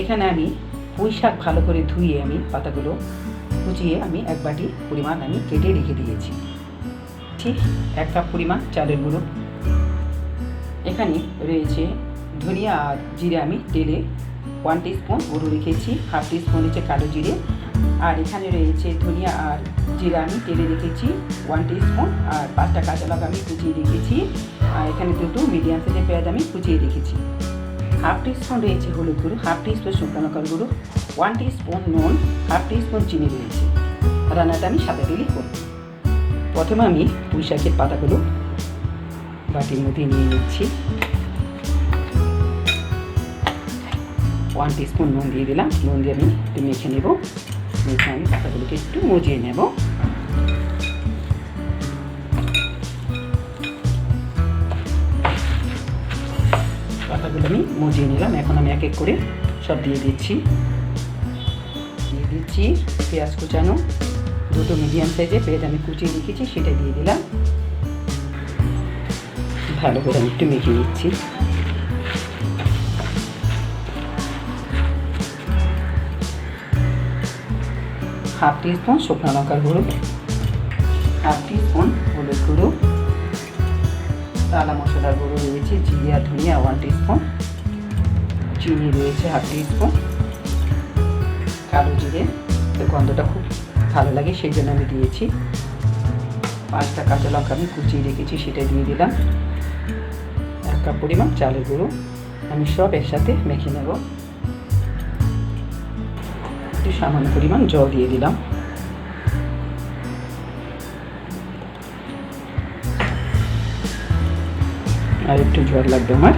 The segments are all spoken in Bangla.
এখানে আমি পুঁই শাক ভালো করে ধুয়ে আমি পাতাগুলো কুচিয়ে আমি 1 বাটি পরিমাণ আমি কেটে রেখে দিয়েছি। ঠিক 1 কাপ পরিমাণ চালের গুঁড়ো। এখানে রয়েছে ধনিয়া আর জিরে আমি তেলে 1 টিস্পুন গুঁড়ো রেখেছি, 1/2 টিস্পুন হচ্ছে কালো জিরে। আর এখানে রয়েছে ধনিয়া আর জিরা আমি তেলে রেখেছি 1 টিস্পুন, আর 5টা কাঁচা লঙ্কা আমি কুচিয়ে রেখেছি। আর এখানে 2টো মিডিয়াম সাইজের পেঁয়াজ আমি কুচিয়ে রেখেছি। 1/2 টিস্পুন রয়েছে হলুদ গুঁড়ো, 1/2 টিস্পুন শুকনো লঙ্কার গুঁড়ো, 1 টিস্পুন নুন, 1/2 টিস্পুন চিনি রয়েছে। রান্নাটা আমি সাদা তেলেই করব। প্রথমে আমি পুঁই শাকের পাতাগুলো বাটির মধ্যে নিয়ে নিচ্ছি। 1 টিস্পুন নুন দিয়ে দিলাম। নুন দিয়ে আমি একটু মেখে নেব। মেখে আমি পাতাগুলোকে একটু মজিয়ে নেব। পাতাগুলো আমি মজিয়ে নিলাম। এখন আমি এক এক করে সব দিয়ে দিচ্ছি। পেঁয়াজ কুচানো, 2টো মিডিয়াম সাইজের পেঁয়াজ আমি কুচিয়ে রেখেছি, সেটা দিয়ে দিলাম। ভালো করে আমি একটু মেখে নিচ্ছি। হাফ টিস্পুন শুকনো লঙ্কার গুঁড়ো, 1/2 টিস্পুন হলুদ গুঁড়ো, টালা মশলার গুঁড়ো রয়েছে জিরে আর ধনিয়া 1 টিস্পুন, চিনি রয়েছে 1/2 টিস্পুন, কালো জিরে, গন্ধটা খুব ভালো লাগে সেই জন্য আমি দিয়েছি। 5টা কাঁচা লঙ্কা আমি কুচিয়ে রেখেছি, সেটা দিয়ে দিলাম। 1 কাপ পরিমাণ চালের গুঁড়ো। আমি সব একসাথে মেখে নেব। একটু সামান্য পরিমাণ জল দিয়ে দিলাম। আর একটু জল লাগবে আমার।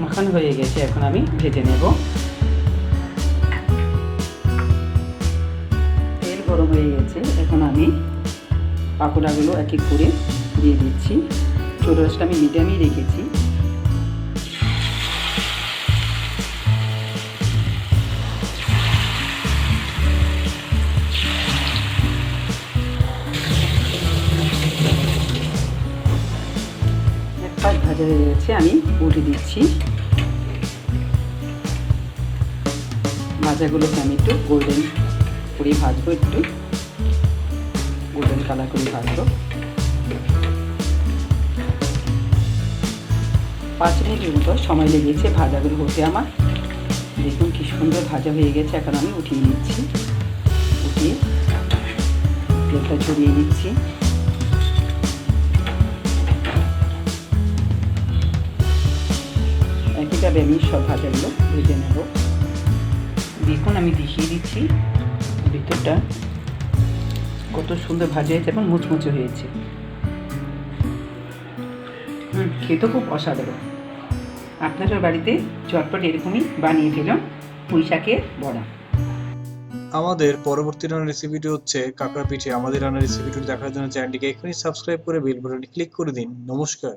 মাখানো হয়ে গেছে, এখন আমি ভেজে নেব। তেল গরম হয়ে গেছে, এখন আমি পাকোড়াগুলো এক এক করে দিয়ে দিচ্ছি। ছোটো রসটা আমি মিডিয়ামই রেখেছি। এক পাশ ভাজা হয়ে গেছে, আমি উল্টে দিচ্ছি। ভাজাগুলোকে আমি একটু গোল্ডেন করে ভাজবো, একটু গোল্ডেন কালার করে ভাজবো। 5 মিনিটের মতো সময় লেগেছে ভাজাগুলো হতে আমার। দেখুন কি সুন্দর ভাজা হয়ে গেছে। এখন আমি উঠিয়ে নিচ্ছি। উঠিয়ে তেলটা ছড়িয়ে নিচ্ছি। একইভাবে আমি সব ভাজাগুলো ভেজে নেব। দেখুন আমি দেখিয়ে দিচ্ছি ভিতরটা কত সুন্দর ভাজা হয়েছে এবং মুচমুচে হয়েছে। খেতে খুব অসাধারণ। আপনাদের বাড়িতে চটপট এরকমই বানিয়ে ফেলুন পুঁই শাকের বড়া। আমাদের পরবর্তী রান্নার রেসিপিটি হচ্ছে কাঁকড়া পিঠে। আমাদের রান্নার রেসিপিটি দেখার জন্য চ্যানেলটিকে এখনই সাবস্ক্রাইব করে বেল বাটনে ক্লিক করে দিন। নমস্কার।